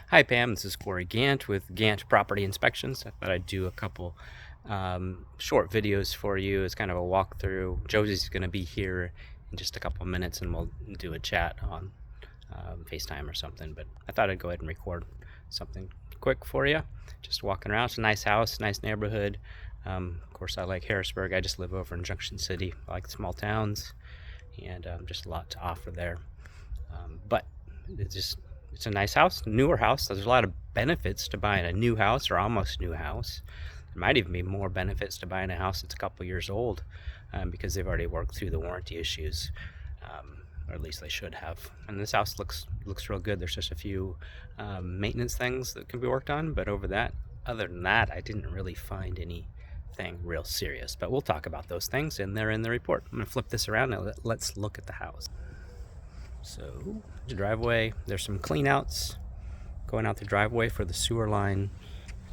Hi Pam, this is Corey Gant with Gant Property Inspections. I thought I'd do a couple short videos for you as kind of a walkthrough. Josie's going to be here in just a couple minutes and we'll do a chat on FaceTime or something, but I thought I'd go ahead and record something quick for you. Just walking around. It's a nice house, nice neighborhood. Of course, I like Harrisburg. I just live over in Junction City. I like small towns and just a lot to offer there. But it's a nice house, newer house. There's a lot of benefits to buying a new house or almost new house. There might even be more benefits to buying a house that's a couple years old because they've already worked through the warranty issues, or at least they should have. And this house looks real good. There's just a few maintenance things that can be worked on, but other than that, I didn't really find anything real serious. But we'll talk about those things, and they're in the report. I'm gonna flip this around and let's look at the house. So the driveway, there's some clean outs going out the driveway for the sewer line,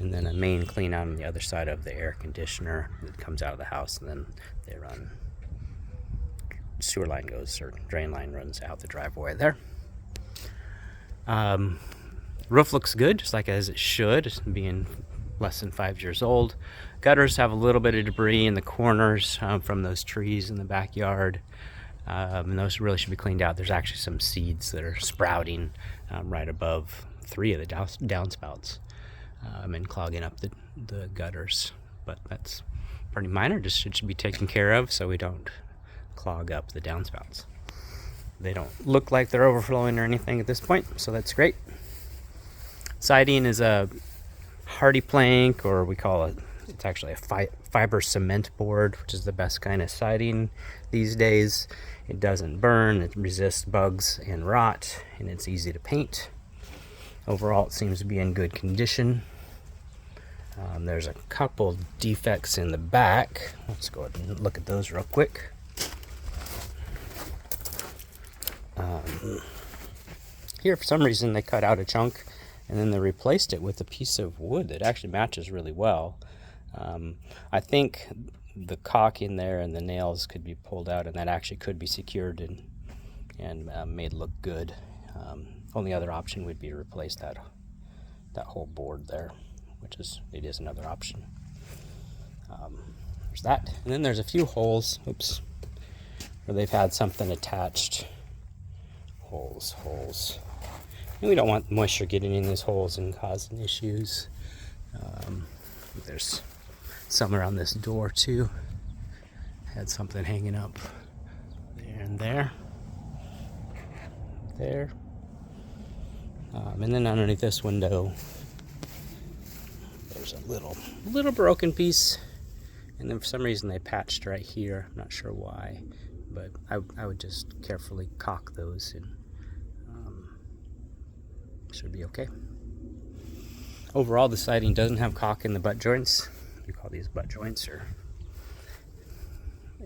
and then a main clean out on the other side of the air conditioner that comes out of the house, and then they run, sewer line goes, or drain line runs out the driveway there. Roof looks good, just like as it should, being less than 5 years old. Gutters have a little bit of debris in the corners from those trees in the backyard. And those really should be cleaned out. There's actually some seeds that are sprouting right above 3 of the downspouts and clogging up the gutters. But that's pretty minor. Just should be taken care of so we don't clog up the downspouts. They don't look like they're overflowing or anything at this point, so that's great. Siding is a hardy plank, or we call it's actually a fiber cement board, which is the best kind of siding these days. It doesn't burn, it resists bugs and rot, and it's easy to paint. Overall, it seems to be in good condition. There's a couple defects in the back. Let's go ahead and look at those real quick. Here, for some reason, they cut out a chunk and then they replaced it with a piece of wood that actually matches really well. I think the caulk in there and the nails could be pulled out, and that actually could be secured and made look good. Only other option would be to replace that whole board there, which is another option. There's that, and then there's a few holes. Oops, where they've had something attached. Holes. And we don't want moisture getting in these holes and causing issues. There's some around this door too. Had something hanging up there and there. And then underneath this window, there's a little broken piece. And then for some reason they patched right here. I'm not sure why, but I would just carefully caulk those and should be okay. Overall, the siding doesn't have caulk in the butt joints. We call these butt joints,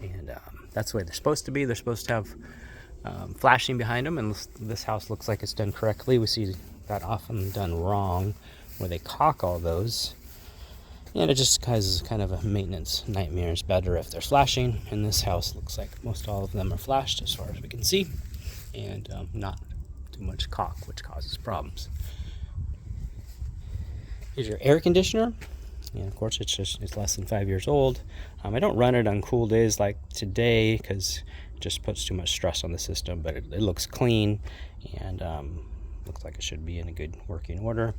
and that's the way they're supposed to be. They're supposed to have flashing behind them, and this house looks like it's done correctly. We see that often done wrong, where they caulk all those, and it just causes kind of a maintenance nightmare. It's better if they're flashing, and this house looks like most all of them are flashed as far as we can see, and not too much caulk, which causes problems. Here's your air conditioner, and of course it's less than 5 years old. I don't run it on cool days like today because it just puts too much stress on the system, but it looks clean and looks like it should be in a good working order.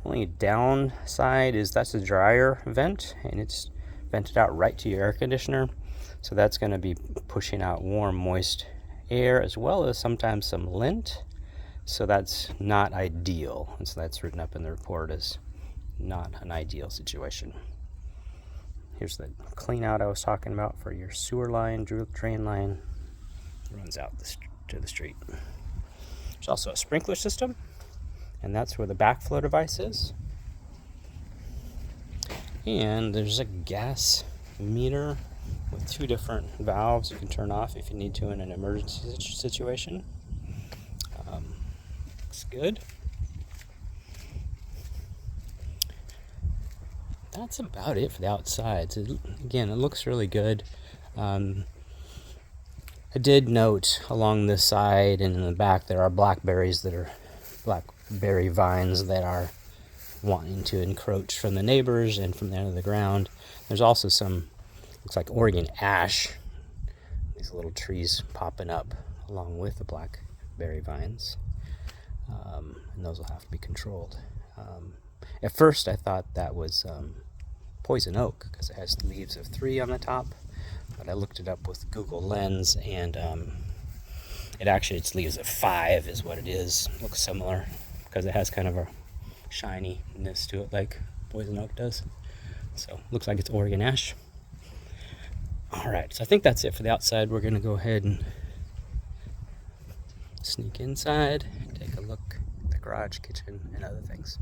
Only downside is that's a dryer vent, and it's vented out right to your air conditioner, so that's going to be pushing out warm, moist air as well as sometimes some lint, so that's not ideal, and so that's written up in the report as not an ideal situation. Here's the clean out I was talking about for your sewer line, drain line. It runs out to the street. There's also a sprinkler system, and that's where the backflow device is. And there's a gas meter with 2 different valves you can turn off if you need to in an emergency situation. Looks good. That's about it for the outside. So again, it looks really good. I did note along this side and in the back there are blackberries that are black blackberry vines that are wanting to encroach from the neighbors and from the end of the ground. There's also some, looks like Oregon ash, these little trees popping up along with the blackberry vines, and those will have to be controlled. At first I thought that was poison oak because it has leaves of 3 on the top, but I looked it up with Google Lens, and it's leaves of 5 is what it is. Looks similar because it has kind of a shininess to it like poison oak does. So looks like it's Oregon ash. All right, so I think that's it for the outside. We're gonna go ahead and sneak inside, take a look at the garage, kitchen, and other things.